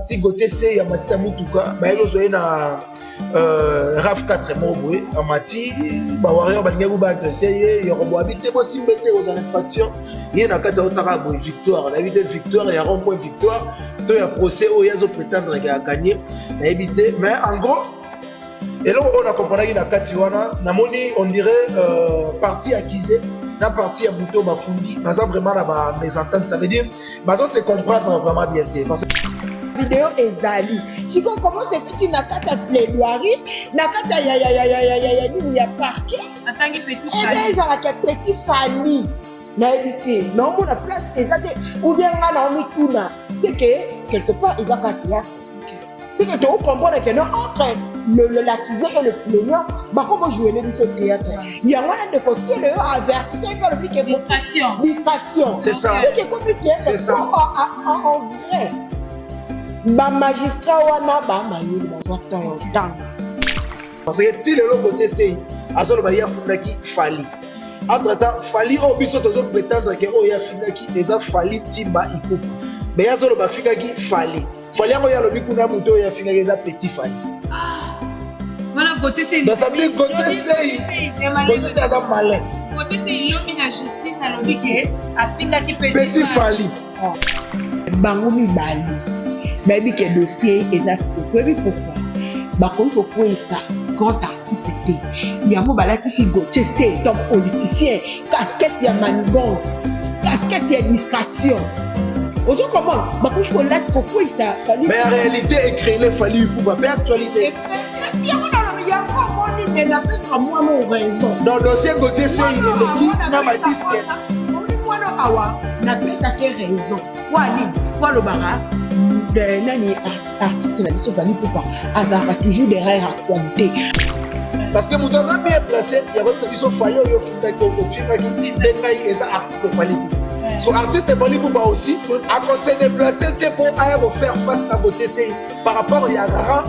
parti Gauthier C ya Matita Mutuka ba yego zoye na RAF 4 moboé amati ba warrior ba ngebu ba adresser ye yo bo habiter mo simbete aux infractions ye na kati au tsaka bo victoire la vie victoire ya rond point victoire to ya procès o yazo prétendre à gagner na éviter mais en gros et là on a compris na kati wana na moni on dirait parti accusé na parti ya Bouto Bafundi baza vraiment na ba mésentente ça veut dire bazo se comprendre vraiment bien parce que vidéo ezali siko comment c'est petit na kata plaidoirie na kata ya parquet atangi petit famille et la petit famille na éviter non mon place ezate ou bien na mituna c'est que quelque part ils ont théâtre c'est que tu comprends que non entre l'accusé et le plaignant bah comment jouer les ce théâtre il y a moyen de conseiller le avertir par le but que distraction c'est ça c'est compliqué c'est ça en vrai ma magistrat wana ba mayeli bazotanga parce que si le côté c'est azolo ba ya fundaki fali entre temps fali o biso tozo prétendre que o ya fundaki les a fali timba ikuku mais azolo ba fikaki fali yango ya lobi kuna muto ya fikaki za petit fali voilà côté c'est dans sa vie côté c'est ça malin côté c'est l'homme na justice na lobi que afingaki petit fali bango mibali mais que le dossier est à ce que pourquoi bah comme pourquoi ça grand artiste il y a mon balati si Gauthier c'est un politicien casquette il y a manigance casquette il y a distraction aussi comment bah comme faut l'être pourquoi ça mais en réalité écrire les fallu pour pas actualité il y a n'a pas moi mon raison dans le dossier Gauthier c'est il est na matisse moi non awa n'a pas ça raison quoi le bara nani artiste na biso bani pourquoi azaka toujours derrière actualité parce que mutoza bien placé il y a votre service au foyer yo funda ko funda ki bengai eza artiste bali so artiste bali pour aussi à se déplacer pour aller faire face à Gauthier c'est par rapport à Yagara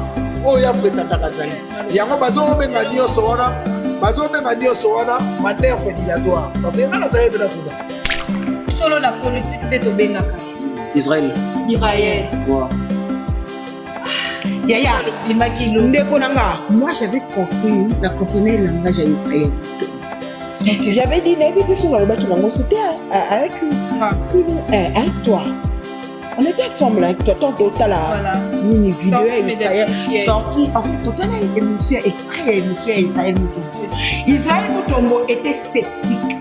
o ya prétendant kazali yango bazo benga nyoso wana manière ventilatoire parce que na ça yebela tout solo la politique de tobengaka Israël. Wow. Yaya, moi j'avais compris la comprenait le langage à Israël. J'avais dit l'invité sur le bac c'était avec toi. On était ensemble avec toi, tantôt t'as la mini vidéo Israël sorti. En fait, tout à l'heure, émission Israël Mutombo. Israël Mutombo était sceptique.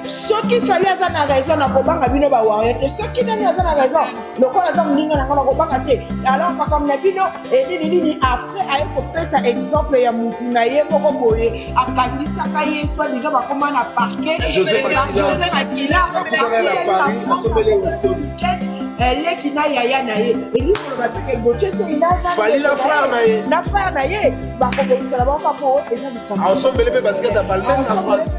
Ce qu'il fallait avoir la raison na kobanga bino ba warrior ce qui n'a pas la raison le quoi la zamu ninga na kobanga te alors pas comme na bino et nini après ayo ko pesa exemple ya mutu na ye moko boye akandisa ka ye soit disant ba comment na parquet je sais pas elle est qui n'a yaya na ye et lui pour le que Gauthier c'est il a fallait la frère na ye ba ko ko la ba ko et ça du temps ensemble les basket à Balmain en France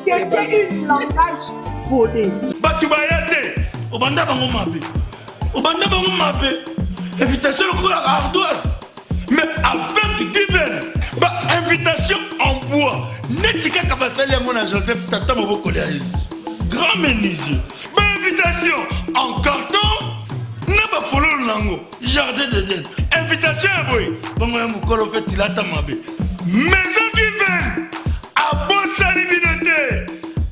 c'était une langage codé batu bayate obanda bango mabe invitation pour la ardoise mais avec divin ba invitation en bois netika kabasali ya mona Joseph tata maboko ya Yesu grand menuisier ba invitation en carton na ba fololo nango jardin d'Eden invitation ya boy bango ya mukolo fait tilata mabe maison divine a bosali binote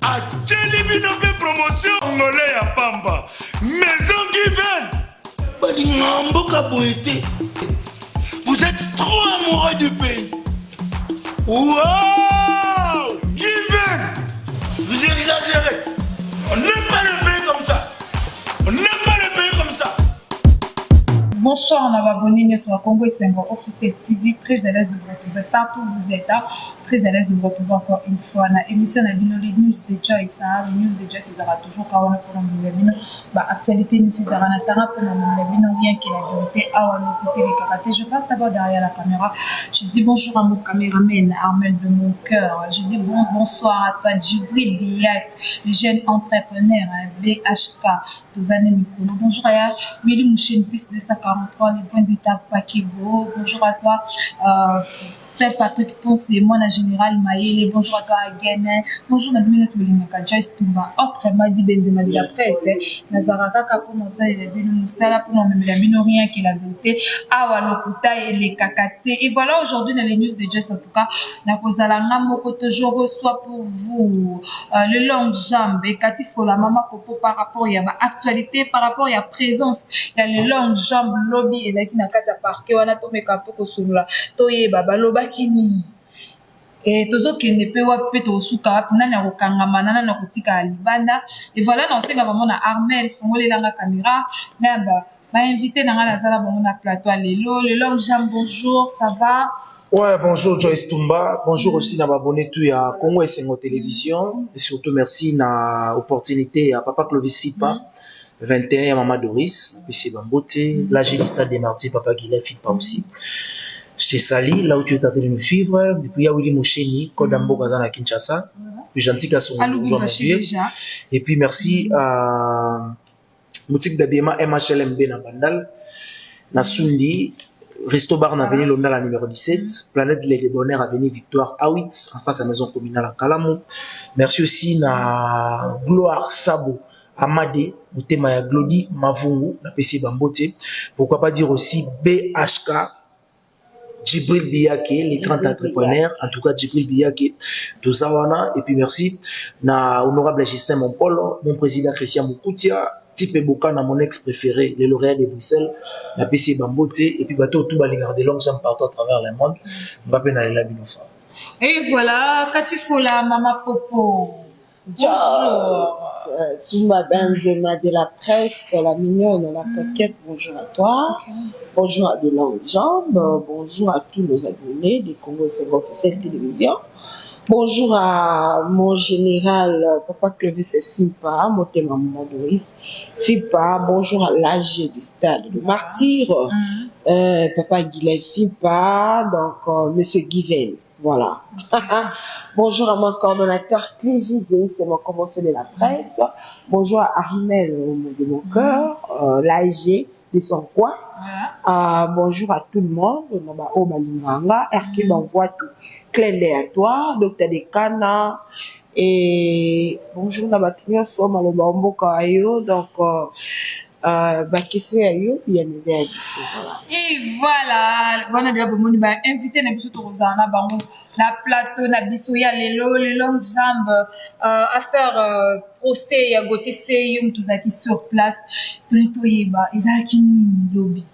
a tcheli binote promotion ngolé ya pamba maison divine balinga mboka boyete vous êtes trop amoureux du pays wow divine vous exagérez on n'aime pas le pays comme ça on n'aime pas le pays comme ça. Bonsoir, on a abonné sur la Congo Sengo Officiel TV, très à l'aise de vous retrouver partout où vous êtes, très à l'aise de vous retrouver encore une fois. La émission la les news de Joyce, les news de Joyce, ça toujours quand on a pour nous actualité news ça va n'attendre pour nous rien que la vérité à nous côté les karatés. Je passe d'abord derrière la caméra. Je dis bonjour à mon caméraman Armel de mon cœur. Je dis bonsoir à toi Djibril Biak, le jeune entrepreneur VHK. Bonjour à Willy Mouchen, plus de 143, les points d'étape Pakibo. Bonjour à toi, Frère Patrick Ponce, moi, la général Maïle, bonjour à toi, Guénin, bonjour à Dominique Bolimaka, Joyce Toumba, autrement dit Benzema de la presse, Nazaraka Kapo Moussa et la Bino Moussala pour même la Bino rien qui est la vérité, Awa Lokuta et les Kakate. Et voilà aujourd'hui dans les news de Joyce, en tout cas, Nakozalanga Mokoto, je reçois pour vous le long jambe, et Kati Fola, Maman Popo par rapport à ma actualité, par rapport à la présence, il y a le long jambe lobby et Zaki Nakata Parke, on a tombé Kapoko Soula, Toye Baba Loba Kini. Et tozo kende pe wa pe to suka nana ko kangama nana ko tika libanda et voilà dans ce vraiment na Armel fongole la caméra na ba invité na la sala bon na plateau lelo le long jam bonjour ça va. Ouais, bonjour Joyce Toumba, bonjour aussi na abonné tout à Congo Esengo Télévision et surtout merci na opportunité à Papa Clovis Fipa 21 à Maman Doris puis c'est Bamboté là j'ai le stade des Martyrs Papa Guillet Fipa aussi. Je te salue là où tu es en train de nous suivre. Depuis Yaouli Moucheni, Kodambo Gazana Kinshasa. Puis gentil qu'à son et puis merci à boutique d'habillement MHLMB na Bandal, na Sundi, Resto Bar na Avenue Londal la numéro 17, Planète Les Bonheur Avenue Victoire Awitz, en face à la maison communale à Kalamo. Merci aussi na Gloire Sabo. Amade, Moutemaya Glody, Mavungu, na PC Bambote. Pourquoi pas dire aussi BHK. Djibril Biyake, les grands entrepreneurs, en tout cas Djibril Biyake, tout ça wana, et puis merci na honorable Justin Mompolo, mon président Christian Moukoutia, Tipe Boka na mon ex préféré, le lauréat de Bruxelles, la PC Bambote, et puis bateau tout balingar de longues jambes partout à travers le monde, Mbappé na la Binofa. Et voilà, Katifola, Mama Popo. Bonjour. Toumba Benzema de la presse, la mignonne, la coquette, bonjour à toi. Okay. Bonjour à de longues jambes, bonjour à tous nos abonnés des Congo Esengo Officiel Télévision. Bonjour à mon général Papa Clovis Fipa, Motema Maman Doris Fipa. Bonjour à l'AG du stade de Martyr, Papa Guillet Fipa, donc Monsieur Guiven. Voilà. Bonjour à mon coordonnateur Cligizé, c'est mon commencé de la presse. Bonjour à Armel de mon cœur, l'AG de son coin. Bonjour à tout le monde. Hercule m'envoie tout. Clé à toi, Docteur Dekana. Et bonjour à Batunio Soma le Bambo Kayo. Donc, question à yo puis nous a dit et voilà on a déjà beaucoup de invité na biso to rozana bango la plateau na biso ya lelo le long jambe à faire procès ya Gauthier Seyum tout ça qui sur place plutôt yeba ezaki nini lobby.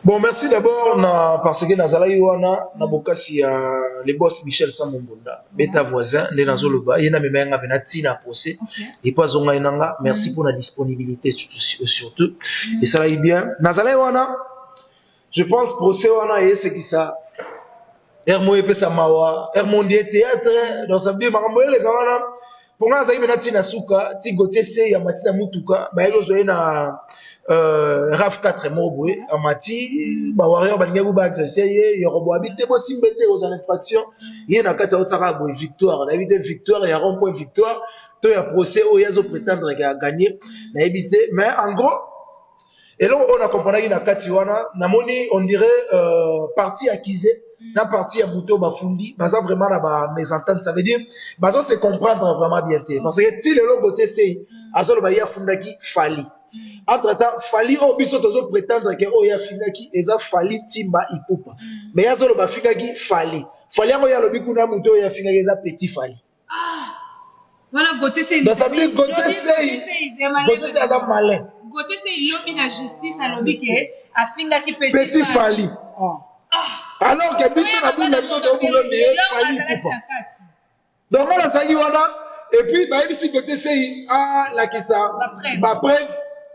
Bon, merci d'abord parce que Nazala Yoana, Nabokasi, le boss Michel Samombonda, bêta voisin, les Nazoloba, il y a même un avenati na procès, et pas zonga inanga, merci pour la disponibilité surtout. Et ça va bien. Nazala Yoana, je pense procès Yoana et c'est qui ça. Hermo Epe Samawa, Hermondier théâtre, dans sa vie, Maramboye les gars, pour moi, ça y est maintenant Nasuka, Tigote Se, Yamatina Mutuka, Bayo Zoena. RAF 4 mobwe amati ba warrior balinga bu ba agresser ye yorobo habité bo simbete aux infractions ye na kata otaka bo victoire na éviter victoire ya rond point victoire to ya procès o yazo prétendre qu'il a gagné na éviter mais en gros et là on a compris na kati wana na moni on dirait partie accusée na partie à Bouto Bafundi baza vraiment na ba mésentente ça veut dire bazo se comprendre vraiment bien parce que si le logo c'est azolo ba ya fundaki fali. Entre-temps, Fali au biso tozo prétendre que Oya Fingaki eza Fali Timba Ipupa. Mais yazo lo ba Fingaki Fali. Fali ngo ya lobi kuna muto Oya Fingaki eza petit Fali. Voilà Gauthier c'est dans sa vie Gauthier c'est eza malin. Gauthier c'est lobi na justice a lobi ke a Fingaki petit Fali. Alors que biso na bu na biso to bu lo Fali Ipupa. Donc on a ça wana et puis bah ici Gauthier c'est la kisa ba preuve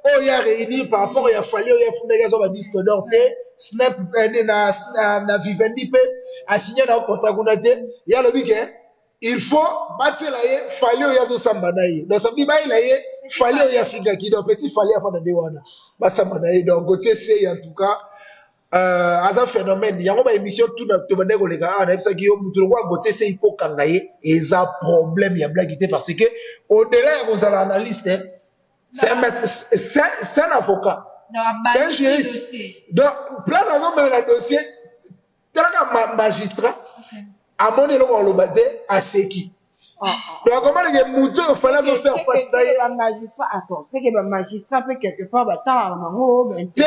oh il y a réuni par rapport à Fali il y a fondé gazo ba disque d'or snap na Vivendi pe a signé na contrat kuna te il y a le week il faut battre la ye Fali il y a zo samba na ye donc ça dit ba il a ye Fali il y a finga ki donc petit Fali a fondé wana ba samba na ye donc Gauthier c'est en tout cas as un phénomène yango ba émission tout na to bandeko les gars na ça qui yo mutu kwa Gauthier c'est il faut kangaye et ça problème ya blaguité parce que au-delà ya vos analystes c'est un avocat, c'est un juriste. Donc, place à son même dossier, talaka magistrat amoni eloko aloba te aseki donc comment les moutons il fallait faire face d'ailleurs magistrat attends c'est que magistrat peut quelque part batala mango te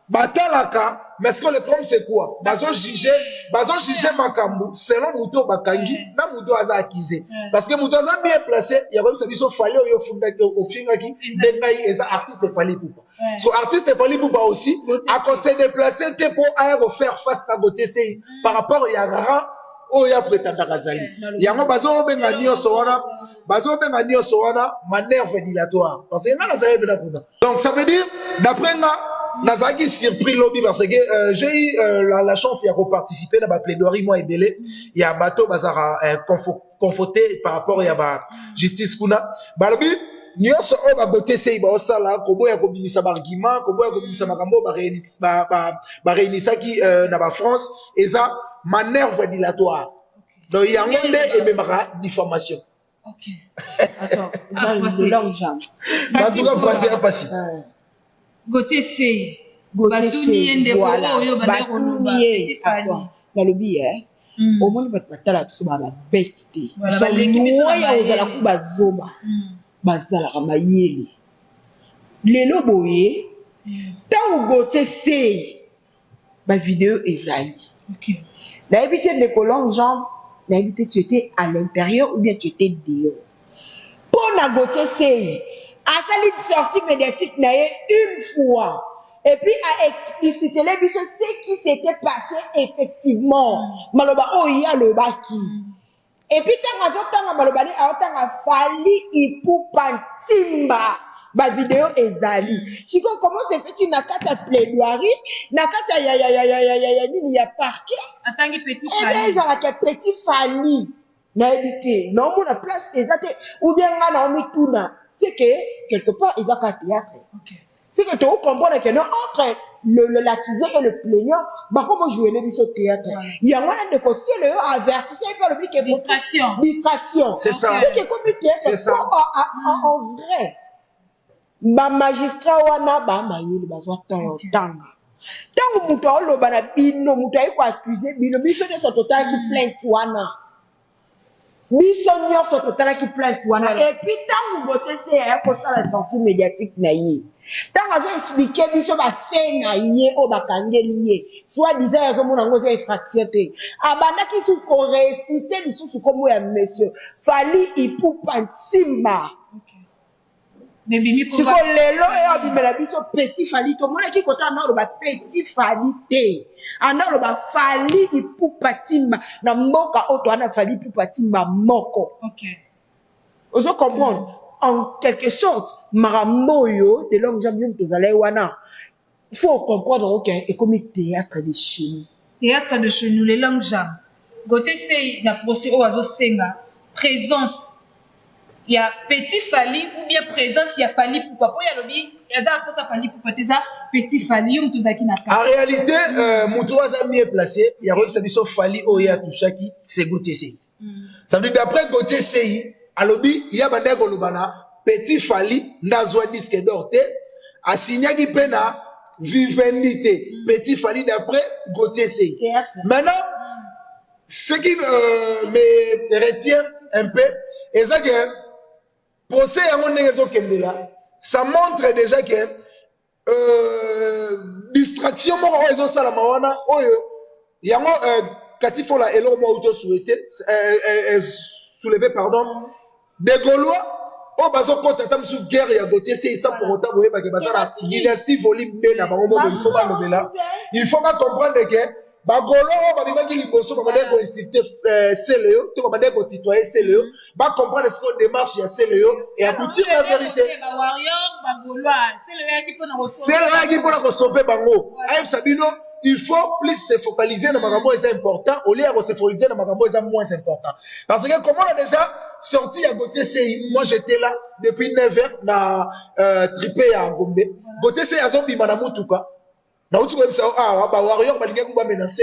batalaka mais ce que le problème c'est quoi bazo juger makambo selon mouton bakangi na mouton aza accusé parce que mouton aza bien placé il y a comme ça biso fallait yo fundaki au fingaki bengai eza artiste fallait poupa so artiste fallait poupa aussi a conseillé de déplacer que pour aller faire face à côté c'est par rapport il y a grand oya prétendant kazali yango bazo benga nyonso wana manœuvre dilatoire parce que ngana zali bena kuna donc ça veut dire d'après nga nazaki surpris lobby parce que j'ai eu la chance de participer dans la plaidoirie moi et belé il y a bateau bazara conforté par rapport à ba justice kuna balobi nyonso o ba gote sei ba osala koboya ko bimisa ba argument koboya ko bimisa makambo ba réunissa qui na ba France eza manœuvre dilatoire donc il y a un monde et même diffamation. Ok. Attends, dans le langue jam. En tout cas, c'est facile. Gauthier Sey. Voilà. Batounie. Attends, dans le billet, au moins, tu vas la tsuba la bête. Voilà, moya ozala ku bazoma. Bazala ramayeli. Lelo boye. Tant Gauthier Sey. Ma vidéo ezali. Ok. La évité de colons jambes. La évité tu étais à l'intérieur ou bien tu étais dehors. Pour la Gauthier Sey, à sa sortie médiatique une fois. Et puis à expliciter les biches ce qui s'était passé effectivement. Maloba oya le baki. Et puis tant maloba ni a fali ipu pantimba. Ba vidéo ezali. Chiko comment c'est fait nakata plaidoirie, nakata ya parquet. Atangi petit Fali. Eh bien, il petit Fali. Na évité. Non, mon place exacte ou bien na omituna. C'est que quelque part ils ont qu'à théâtre. OK. C'est que tu comprends que non entre l'accusé et le plaignant, bah comment jouer les biseaux théâtre. Il y a moyen de conseiller le avertissement par le but que distraction. C'est ça. C'est que comme c'est ça. En vrai. Ma magistrat wana ba mayeli bazwa tanga. Tango muto oloba na bino muto ayiko accuser bino biso nyonso totalaki plainte wana. Biso nyonso totalaki plainte wana. Et puis tango Gauthier Sey ayakosala sortie médiatique na ye. Tango azo expliquer biso ba fait na ye o bakangeli ye. Soit disant azomona ngo za infraction te. Abandaki su ko réciter lisusu kombo ya monsieur Fali Ipupa Ntimba. Si ko lelo e abimela biso petit Fali to mona ki kota na lo ba petit Fali te ana lo ba Fali Ipupa Ntimba na mboka oto ana Fali Ipupa Ntimba moko. OK. Ozo comprendre en quelque sorte maramboyo de longue jambe tozala wana il faut comprendre OK et comme théâtre de chez nous. Théâtre de chez nous les langues jam. Gauthier Sey na procès oazo senga présence. Il y a petit Fali ou bien présence il y a Fali Poupa pour ya lobi eza fosa Fali Poupa teza petit Fali mutuzaki na ka. En réalité mutu aza mieux placé il y a ça biso Fali oya tushaki c'est Gauthier Sey. Ça veut dire d'après Gauthier Sey alobi il y a bandeko lobana petit Fali nazwa disque d'or te asignaki pena vivendité petit Fali d'après Gauthier Sey. Maintenant ce qui me retient un peu et ça que procès ça montre déjà que distraction ils ont ça la mawana oyo yango katifola elo mo auto souhaité soulevé pardon des Gaulois o bazo kota tam sous guerre ya Gauthier Sey ça pour autant boye ba ke basala dynastie volume 2 na bango il faut pas comprendre que bagolo babimaki liboso babandeko inciter Seleo to babandeko tutoyer Seleo ba comprendre ce qu'on démarche ya Seleo et aboutir la vérité ba warrior bagolois Seleo yaki pona ko sauver bango ayeb sabino il faut plus se focaliser dans makambo c'est important au lieu de se focaliser dans makambo c'est moins important parce que comme on a déjà sorti à Gauthier Sey moi j'étais là depuis 9 heures na tripé à Gombe Gauthier Sey azombi na mutuka na utu comme ça ba warrior ba linga kuba menacer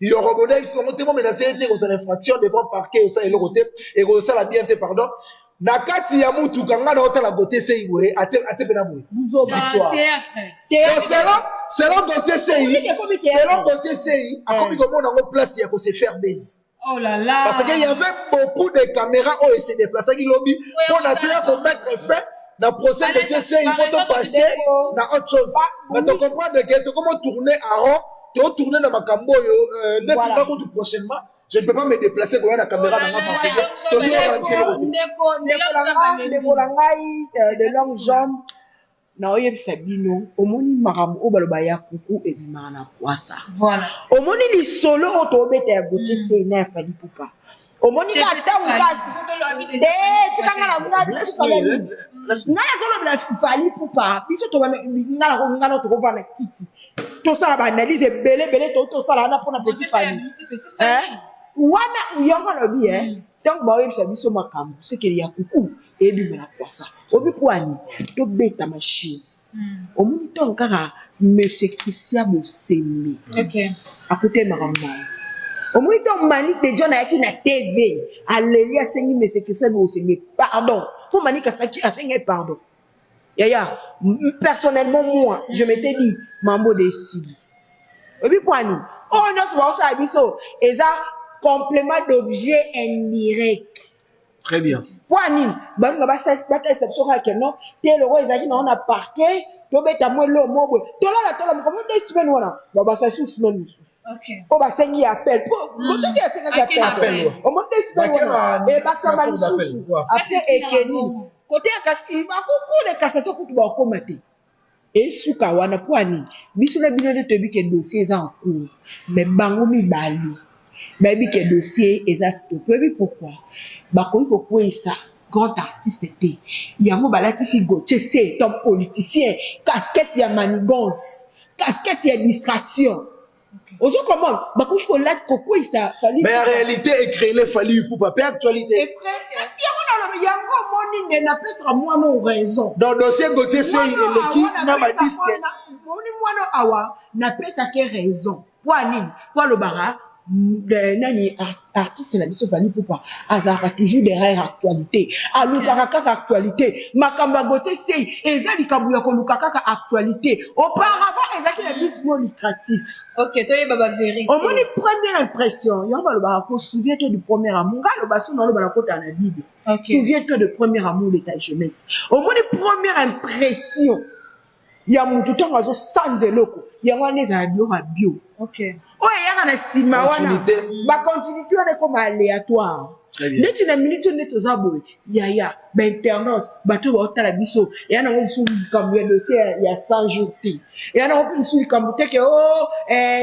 il y aura bonheur ils sont tellement menacés de aux infractions devant parquet au ça et le côté et au ça la bien pardon na kati ya mutuka nga na otala Gauthier Sey boye ate pena boye victoire théâtre donc c'est là selon Gauthier CI, comme on a place, il y a se faire baiser. Oh là là. Parce qu'il y avait beaucoup de caméras où ils se déplaçaient qui lobby pour pour mettre fin dans le procès de TCI, il faut passer dans autre chose. Mais tu comprends que comment tourner à rond, tu vas tourner dans ma cambo, prochainement. Je ne peux pas me déplacer pour la caméra dans ma pensée. De longues jambes. Na oyebisa bino omoni makambo o baloba ya kuku ebima na kwasa voilà omoni lisolo o to beta ya Gauthier CI na fali pupa omoni ka tamuka tikanga na ngana fali ngana zolo bla fali pupa biso to ngana to kovana kiti to sala ba analyse belé to sala na pona petit fali wana uyanga lobi donc ba oyebisa biso makambo sekeli ya kuku ebima na kwasa obi poani to beta machine omoni to kaka monsieur Christian Bosemi à côté makambo omoni to Mani de John ayaki na TV alléluia sengi monsieur Christian Bosemi pardon pour Mani kasaki asengi pardon yaya personnellement moi je m'étais dit mambo de Sili obi poani oh non c'est pas ça biso eza complément d'objet indirect. Très bien. Poani, banga ba exception ka non, te le roi ezaki na on a parqué, to beta mo lo mo bo. To la comment des semaines wana, ba sa semaine. OK. O ba sengi appel. Ko to ya sengi appel. O mo des semaines wana, e ba sa mali sous. Après ekeni. Côté il va ko de cassation ko ba ko mate. Et suka wana poani, biso na bino de tebi ke dossier en cours. Mais bango mi bali. Baby qui est dossier et ça c'est pourquoi bah pourquoi ça grand artiste était il y a un balati si Gauthier c'est un politicien casquette il y a manigance casquette il y a distraction aussi comment bah pourquoi là pourquoi ça mais en réalité écrire les fallu pour pas actualité et si on a le yango moni n'a pas moi non raison dans dossier Gauthier c'est l'équipe n'a pas dit moni moi non awa n'a pas ça qui raison pour le bara nani artiste la biso fali pourquoi azara toujours derrière actualité aluka kaka actualité makamba Gauthier CI eza likambo ya koluka kaka actualité auparavant ezaki na bismo lucratif OK toye baba vérité au moins première impression yo ba lo ko souviens-toi du premier amour ngalo baso na lo ba kota na Bible souviens-toi de premier amour de ta jeunesse au moins première impression ya mutu tonga zo sanze loko ya wana eza bio OK oye yaka na sima wana ba continuité wana comme aléatoire neti na minute neto za boye yaya ba internet bato ba otala biso ya na ngo su kambu ya dossier ya 100 jours ti ya na ngo su kambu te que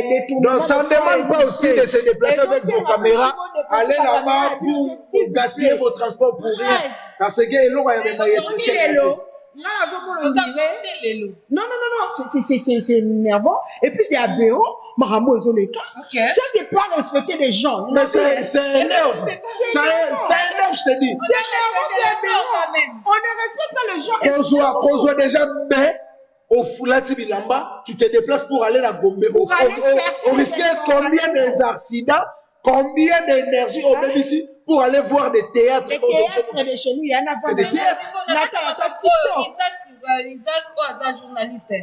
détournement donc ça ne demande pas aussi de se déplacer avec vos caméras aller là-bas pour gaspiller vos transports pour rien parce que eloko ya ba spécial non, c'est énervant. Et puis c'est aberrant. Marambo est le cas. Ça, c'est pas respecter les gens. Mais c'est énervant. C'est énervant, je te dis. C'est énervant, c'est aberrant. On ne respecte pas les gens. Qu'on soit déjà bien au Foulati Bilamba, tu te déplaces pour aller à Gombe. On risquait combien d'accidents, combien d'énergie au même ici pour aller voir des théâtres. Les théâtres de chez nous, il y en a pas. C'est des théâtres. Isaac Oaza journaliste.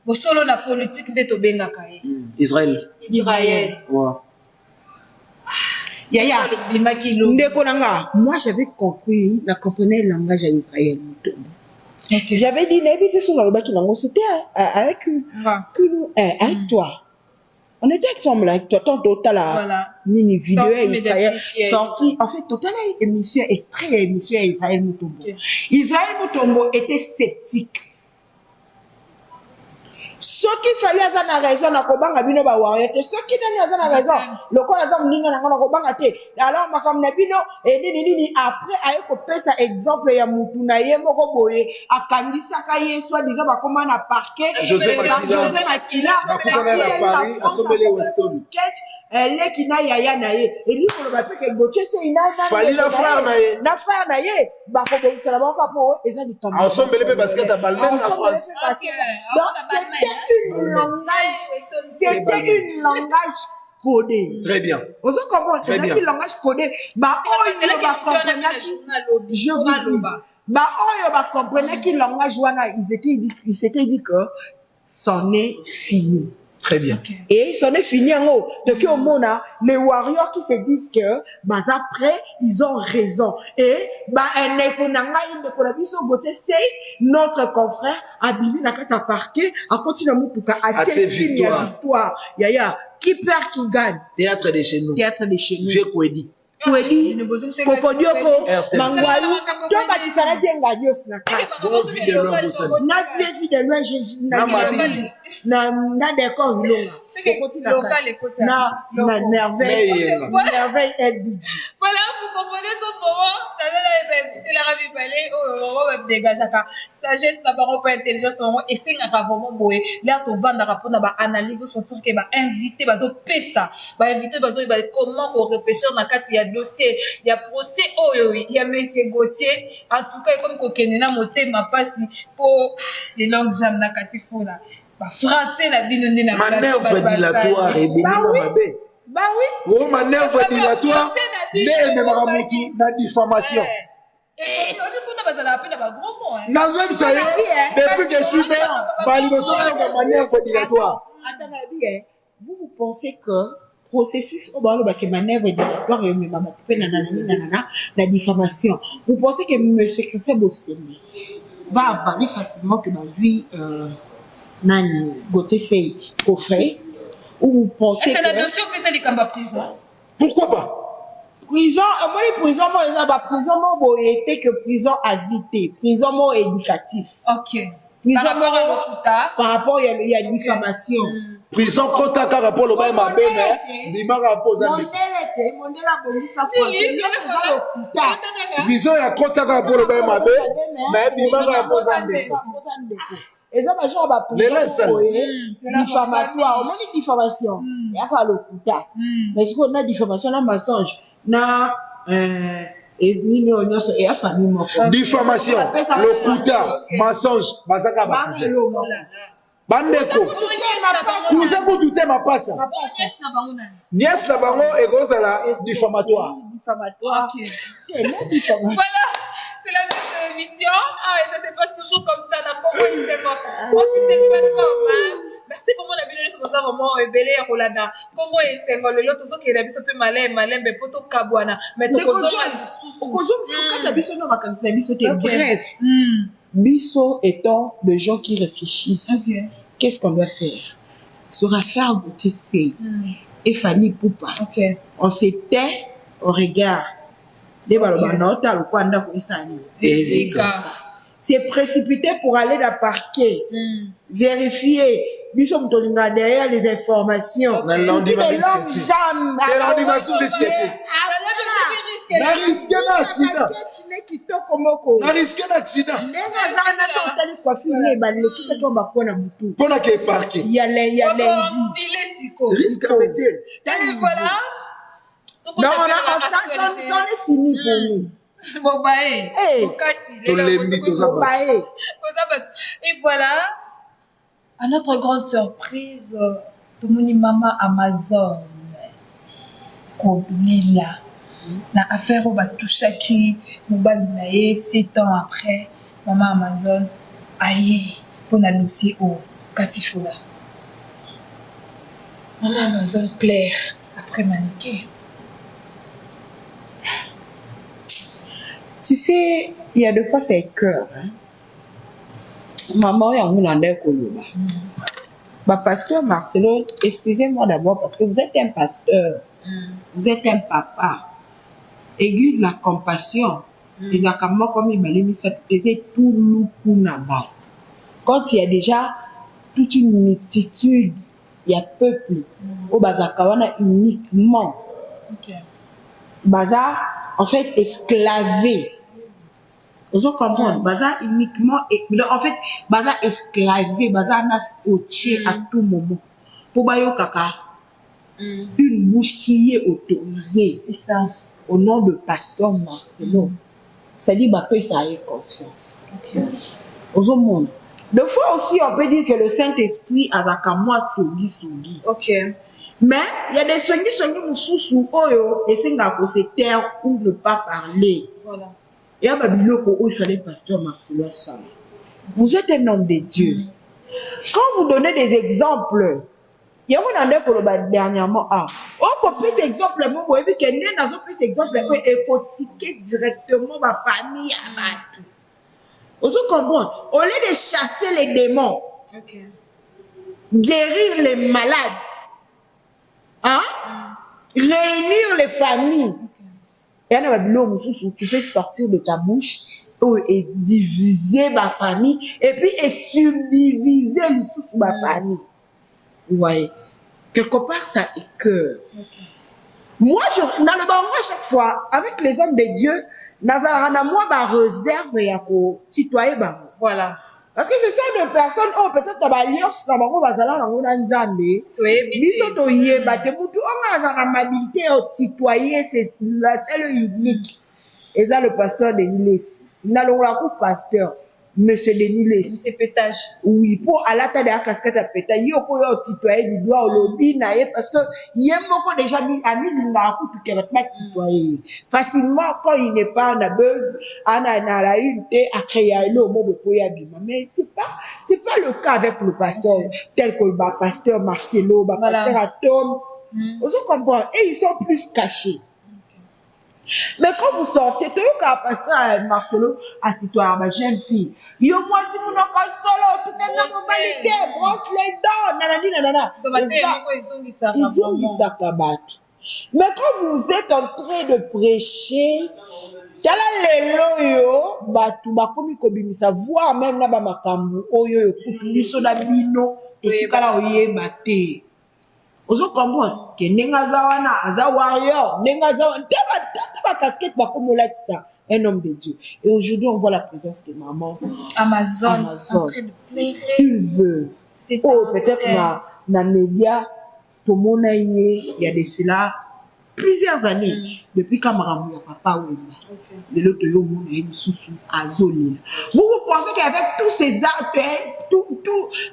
Vous solo la politique de Tobenga Kaye. Israël. Ouais. Yaya. Moi j'avais compris, la comprenais le langage à Israël. J'avais dit, c'était avec toi. On était ensemble avec toi, Total a une vidéo Israël sorti. En fait, Total a une émission extrait émission Israël Mutombo. Israël Mutombo était sceptique. Ce qu'il fallait avoir la raison, na kobanga bino ba warrior. Ce qui n'a pas la raison, le corps azam ninga na kobanga te. Alors makam na bino nini après ayo ko pesa exemple ya mutu na ye moko boye akandisa ka ye soit disant ba comment na parquet José Makila bakutana na Paris asomele Weston. Elle qui na yaya na ye eli ko ba pe ke Gauthier CI na fali na frère na ye ba ko bo sala ba ko po eza di kamera asomele pe basket à balle même la France. C'était une langage codé. Très bien. Vous comprenez? C'est un langage codé. Bah, je vous dis, bah, bah, comprenez qu'il langage wana, ils s'étaient dit que c'en est fini. Très bien. Et c'en est fini en haut. Donc, au monde, les warriors qui se disent que, après, ils ont raison. Et, notre confrère, Abili Nakata Parquet, a continué à victoire. Yaya, qui perd, qui gagne. Théâtre de chez nous. Théâtre de chez nous. J'ai quoi dit? Kweli, Kokodioko, Mangwalu, toi, tu feras bien gagner ce naka. Bon, vie de loin, vous Na vie de loin, Jésus, na d'accord, na merveille, LBG. Voilà, vous comprenez son moment. C'était la ravi balai, oh, dégageaka. Sagesse, n'a pas pas intelligence, et c'est un vraiment beau. Là, tu vas dans rapport à analyse, surtout que invité, bazo pesa, invité, bazo, comment on réfléchit dans la il y a dossier, il y a procès, oh, il y a monsieur Gauthier. En tout cas, comme Kokenena, moté, ma passe pour les langues jam na katifo là. Français, la binonde na manœuvre dilatoire et béni. Bah oui. Oh, manœuvre dilatoire, mais na diffamation. Nazem ça y est, depuis que je suis maire, manœuvre dilatoire. Attendez, vous pensez que processus au balo que manœuvre dilatoire et la diffamation. Vous pensez que M. Christian Bossemi va avaler facilement que lui Nani Gauthier Sey coffret, ou vous pensez que c'est la notion que c'est les cambas prison. Pourquoi pas? Prison, moi les prisons, moi il y a prison moi était que prison habité, prison moi éducatif. Ok. Prison par rapport à l'Okuta. Par rapport il y a diffamation. Prison kota ka rapport au bain ma belle, bima rapport za Mondela bolisa fois. Vision ya kota ka rapport au bain ma belle, mais bima rapport za et ça, genre, diffamatoire. On dit diffamation. Il y a le Lokuta. Mais si on a diffamation, on a mensonge. Diffamation, Lokuta, mensonge, Masaka Bakouze. Bandeko, vous avez douté ma passe. Nièce la bango et gros à la diffamatoire. Diffamatoire. Voilà. C'est la même émission. Ah, et ça se passe toujours comme ça. La Congo, c'est comme. Moi, c'est pas comme. Merci vraiment la vidéo sur ça vraiment belé à Rolanda. Congo et c'est le lot aussi qui est un peu malin, mais poto kabwana. Mais tu connais. Quand tu biso no makanisa biso te bref. Biso étant de gens qui réfléchissent. Qu'est-ce qu'on doit faire? Sur affaire Gauthier Sey et Fanny Poupa. On s'était, on regarde. C'est précipité pour aller dans le parquet, vérifier, nous sommes derrière les informations. C'est l'animation risquée. Na risqué un accident. Na risqué un accident. Pour qu'il parquet. Il y a lundi. Risque à métier. Et voilà. Non, on est fini pour nous. Et voilà, à notre grande surprise, tout le monde maman Amazon, Koblila, na affaire au Batouchaki, Moubadinaye, 7 ans après, maman Amazon, aïe, pour l'annoncer au Katifola. Maman Amazon plaire après maniquer. Tu sais, il y a des fois c'est cœur. Maman, il y a un monde Koloba. Pasteur Marcelo, excusez-moi d'abord parce que vous êtes un pasteur. Vous êtes un papa. Église la compassion. Exactement comme il m'a dit, ça faisait tout le coup là-bas. Quand il y a déjà toute une multitude, il y a peuple. Au Bazakawana uniquement. Baza, en fait, esclavé. Vous comprenez? Baza uniquement, en fait, Baza esclavé, Baza n'a scotché à tout moment. Pour Bayo Kaka, une bouche qui est autorisée. C'est ça. Au nom de pasteur Marcelo. C'est-à-dire, bah, ça a confiance. Aux monde. Deux fois aussi, on peut dire que le Saint-Esprit a moi sogi. Mais il y a des songi mususu oyo et c'est nga ko se taire ou ne pas parler. Voilà. Et à Babiloko où il fallait pasteur Marcelo Sala. Vous êtes un homme de Dieu. quand vous donnez des exemples, il y a un endroit dernièrement, on peut des exemples, moi, vous voyez qu'il y a des exemples, et faut tiquer directement ma famille à battre. Vous comprenez? Au lieu de chasser les démons, guérir les malades, réunir les familles, tu peux sortir de ta bouche et diviser ma famille et puis subdiviser ma famille. Vous voyez, quelque part ça écoeure. Moi, dans le banc, à chaque fois, avec les hommes de Dieu, moi, ma réserve et à citoyen. Voilà. Parce que ce sont des personnes, peut-être dans l'alliance, dans c'est la seule unique. Et ça, le pasteur Denis. N'allons la pasteur. Monsieur Denis. C'est pétage. Oui, pour à la tête de la casquette à pétage, il y a un citoyen du doigt au lobby, parce que il y a beaucoup déjà mis à l'ingarakou pour qu'il ne pas citoyen. Facilement, quand il n'est pas en buzz, on a la une à créer le mot de Poyabima. Mais c'est pas le cas avec le pasteur, tel que le pasteur Marcelo, le pasteur Atom. Vous comprenez? Et ils sont plus cachés. Mais quand vous sortez, tu as pasteur Marcelo à tutoyer ma jeune fille. Yo moi si vous n'avez pas solo, tout est dans normalité, brosse les dents, nanana. Ils ont dit ça kabat. Mais quand vous êtes en train de prêcher, tala lelo yo, batu bakomi kobimisa, voire même na ba makambu oyo yo kutuliso na bino, totikala oyeba te. Ozo comprendre que nengaza wana aza warrior, nengaza wana taba casquette bakomola ça, un homme de Dieu. Et aujourd'hui on voit la présence de maman Amazon en train de pleurer. Une veuve. Peut-être na média tout le monde il y a de cela plusieurs années depuis Kamaramu papa Wemba. Le lot yo monde est sous azoli. Vous pensez qu'avec tous ces actes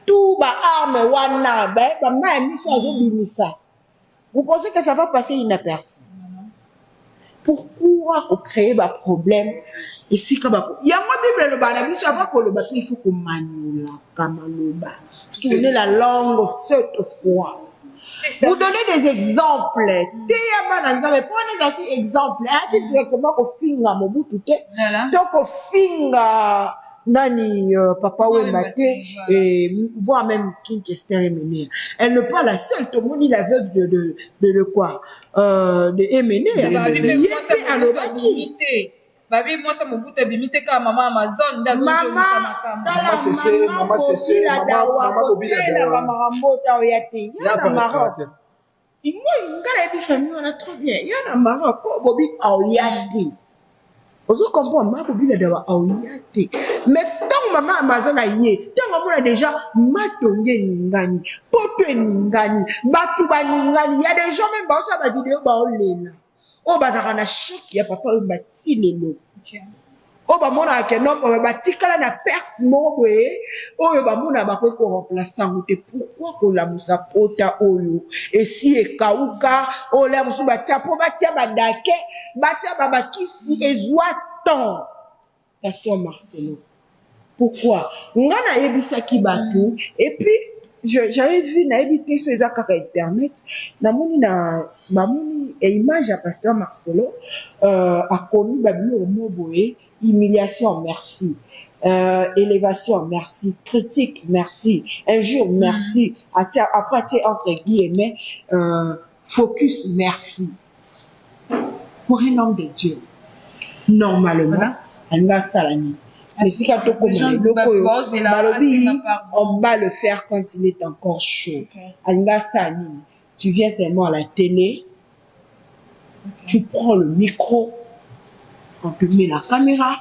tout ba arme wana ba ma mission azobimisa. Vous pensez que ça va passer inaperçu? Pourquoi créer des problèmes ici comme il y a moi Bible le bana biso avant que le bateau il faut qu'on maniola kamaloba. Tourner la langue cette fois. Vous donnez des exemples. Mais prenez des exemples. Directement au finga mobutu te. Donc au finga nani papa Wembate et voire même King Esther Emené. Elle n'est pas la seule. Tout le monde la veuve de quoi de Emené. Babi moi ça mobutu bimite ka maman Amazon ndazo maman c'est maman bobila mambota oyate yana Maroc moi ngala bi famille on a trop bien yana Maroc ko bobi oyate ozo comprendre ma bobila dawa oyate mais tant maman Amazon aye tant on a déjà matonge ningani poto ningani batu ba ningani il y a des gens même ba ça ba vidéo ba olela o bazaka na choc ya papa o bati lelo o ba mona ke non ba bati kala na perte mo boye o ba mona ba ko remplacer ngote pourquoi ko la musa pota oyo et si e kauka o la musu batia po batia badake batia babakisi ezwa temps pasteur Marcelo pourquoi ngana yebisaki batu et puis j'avais vu na éviter ces akaka internet na moni na mamoni et image à pasteur Marcelo a connu babilo moboé humiliation merci élévation merci critique merci injure merci après entre guillemets focus merci pour un homme de Dieu normalement elle va salani. Mais si on va le faire quand il est encore chaud. Tu viens seulement à la télé, tu prends le micro, on te met la caméra,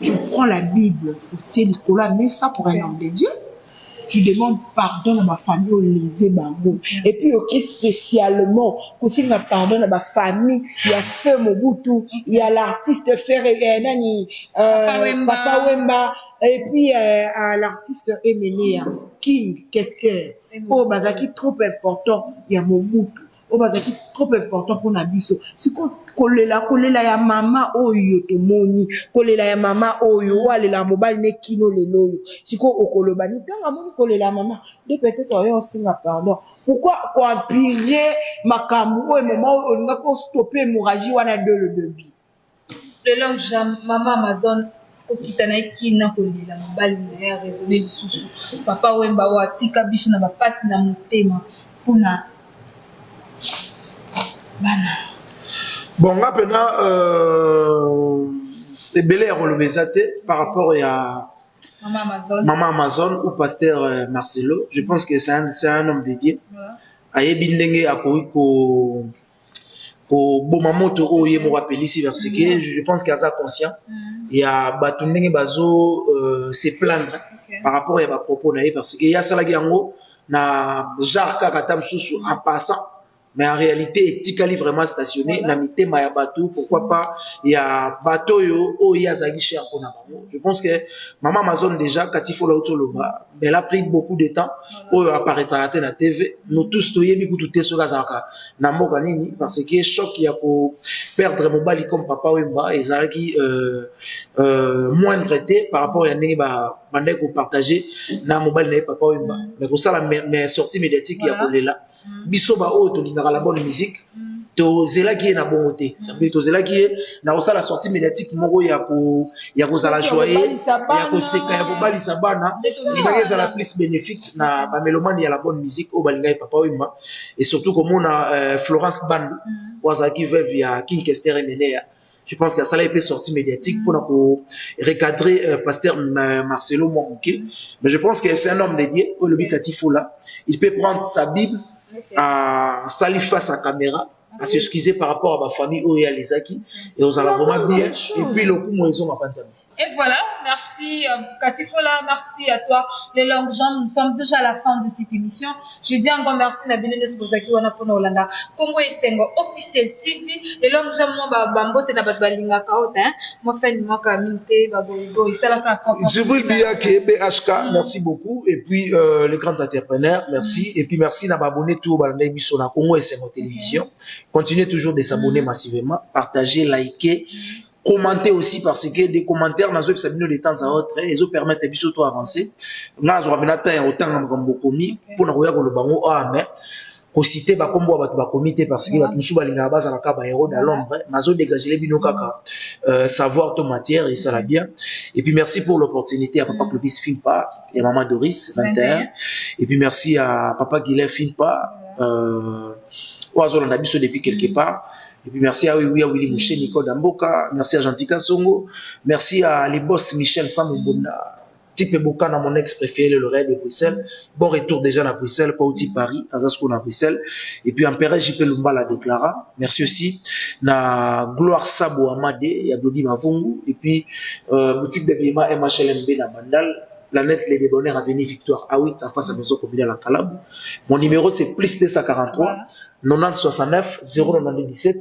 tu prends la Bible pour Nicolas, mets ça pour un homme de Dieu. Tu demandes pardon à ma famille au lisé bango. Et puis, ok, spécialement, pour s'il m'a pardon à ma famille, il y a Feu Mobutu, il y a l'artiste Papa Wemba, et puis, l'artiste Emenea, King, qu'est-ce que, oh, Bazaki, trop important, il y a Mobutu. o bazaki trop important pour na biso siko kolela ya mama oyo tomoni kolela ya mama oyo walela mobali ne kino lelo oyo siko okoloba ni tanga moni kolela ya mama de peut-être oyo singa pardon pourquoi empirer makambo oyo moment oyo olinga ko stopper hémorragie wana de le début le long jam mama Amazon okita na kina kolela mobali na ya raisonner lisusu papa wemba wa tika biso na bapasi na motema pona bana bon maintenant c'est belé relever ça par rapport à Maman Amazon ou pasteur Marcelo. Je pense que c'est un homme dédié. Ayebi ndenge akoki ko bomamoto oye mo rappeli ici vers ce que je pense qu'il y a ça conscient. Il y a batu ndenge bazo se plaindre par rapport à ba propos na parce que il y a ça la yango na genre kaka tam susu en passant. Mais en réalité, etikali vraiment stationné. Na mitema ya bateau, pourquoi pas, il y a bateau yo ya zagi cher pour na bango. Je pense que Maman Amazon déjà, quand il faut l'autoloba, elle a pris beaucoup de temps pour apparaître à la TV. Nous tous, tu yebi kutu sur gazaka. Na moka nini, parce que choc ya pour perdre mon bali comme papa wemba, et zaki moins traité par rapport à nini ba bandé ko partager na mobile na papa wemba. Mais pour ça la mais sortie médiatique ya pour là. Biso ba o to linga la bonne musique to zela qui est na bon côté ça veut dire to zela qui est na osa la sortie médiatique moko ya ko za joyer ya ko seka ya ko bali sabana ndenge za la plus bénéfique na ba mélomane ya la bonne musique au balinga papa wimba et surtout comme on a Florence Band wazaki veuve ya King Kester Emenea. Je pense que ça a été sorti médiatique pour recadrer pasteur Marcelo Mouké. Mais je pense que c'est un homme dédié au lobby Katifo là. Il peut prendre sa Bible à salir face à la caméra, à s'excuser par rapport à ma famille où il y a les acquis et aux allons vraiment dire et puis le coup moi ils ont ma pantalon. Et voilà, merci Katifola, merci à toi. Les longues jambes, nous sommes déjà à la fin de cette émission. Je dis encore merci à Benene Sposaki wana pona Olanda. Congo Esengo officiel TV. Les longues jambes moi bambote na balinga kaota hein. Moi ça ni moi ka minte ba gogo isala ka koppa. Je veux bien que BHK, merci beaucoup et puis les grands entrepreneurs, merci et puis merci na abonner tout balanda émission na Congo Esengo télévision. Continuez toujours de s'abonner massivement, partager, liker. Commenter aussi parce que des commentaires dans de temps à autre ils ont permettre de biso to avancer là je reviens temps autant comme komi pour na koya ko le bango mais ko citer ba kombo ba comité parce que ba musu balinga baza na ka ba héros dans l'ombre mazo dégager les bino kaka savoir ton matière et ça la bien et puis merci pour l'opportunité à papa Clovis Filpa et maman Doris 21 et puis merci à papa Guilherme Filpa oazo na biso depuis quelque part. Et puis merci à Willy Mouché, Nicole Damboka, merci à Gentika Songo, merci à les boss Michel Samoubona, Type Boka dans mon ex préféré, le Real de Bruxelles. Bon retour déjà à Bruxelles, pas outil Paris, à Zasco à Bruxelles. Et puis Empereur JP Lumba la déclara. Merci aussi na Gloire Sabo Amadé, Yadodi Mavungu. Et puis boutique de Bima MHLMB na Bandal. La nette les débonnaires à venir Victoire ah oui ça passe à maison combien la Calabre. Mon numéro c'est plus 243 90 69 092 17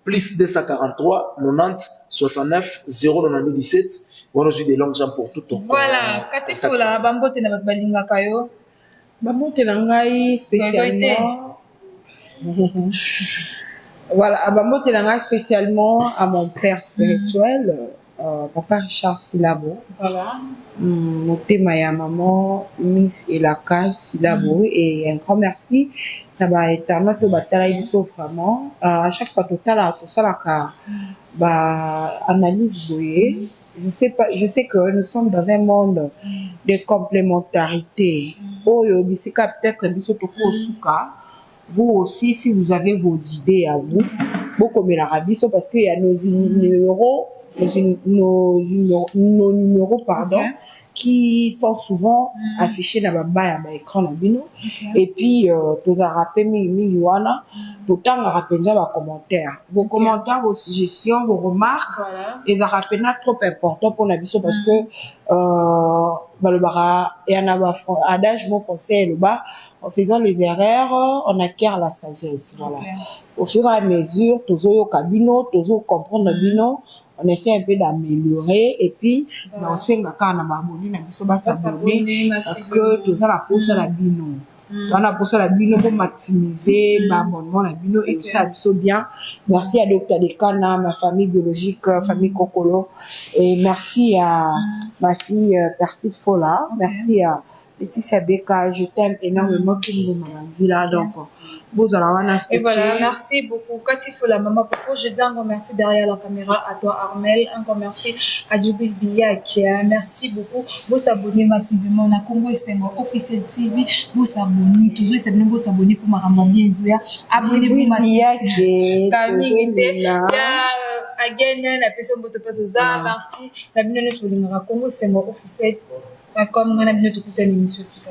plus 243 90 69 092 17. Voilà, j'ai des longues jambes pour tout ton. Voilà, Katifola bambote na balinga kayo. Bambote na ngai spécialement. Voilà, bambote na ngai spécialement à mon père spirituel. Papa Richard Silabo. Voilà. Motema ya maman Miss Elaka Silabo et un grand merci. Naba éternel to batala biso vraiment. À chaque fois total à tout ça la analyse boye. Je sais que nous sommes dans un monde de complémentarité. Oyo bisika peut-être biso toko suka. Vous aussi, si vous avez vos idées à vous, beaucoup mais la rabiso parce qu'il y a nos numéros pardon qui sont souvent affichés dans le écran et puis tous a rappelé miliwana tout temps a rappelé vos commentaires vos suggestions vos remarques et ça rappelle trop important pour la vision parce que le bara et un adage mon conseil le bas en faisant les erreurs on acquiert la sagesse voilà au fur et à mesure toujours cabino toujours comprendre bino on essaie un peu d'améliorer et puis dans ce cas on a abonné na biso ba s'abonner parce que tout ça la pousse la bino On a pour ça la bino pour maximiser l'abonnement la bino et ça absolument bien. Merci à Dr Dekana, ma famille biologique, famille Kokolo, et merci à ma fille Perside Fola, merci à Laetitia Beka, je t'aime énormément qui nous m'a dit là donc vous allez et voilà, merci beaucoup. Quand il faut la maman Popo, je dis un grand merci derrière la caméra à toi Armel, un grand merci à Djibril Biyak, merci beaucoup. Vous abonnez massivement à Congo Sengo Officiel TV, vous abonnez toujours, c'est bien vous abonnez pour ma bien Zouya, abonnez-vous massivement. Camille était again la personne qui te passe aux arts, merci. La bienvenue sur le Congo Sengo Officiel. Comme on a bien tout une émission aussi.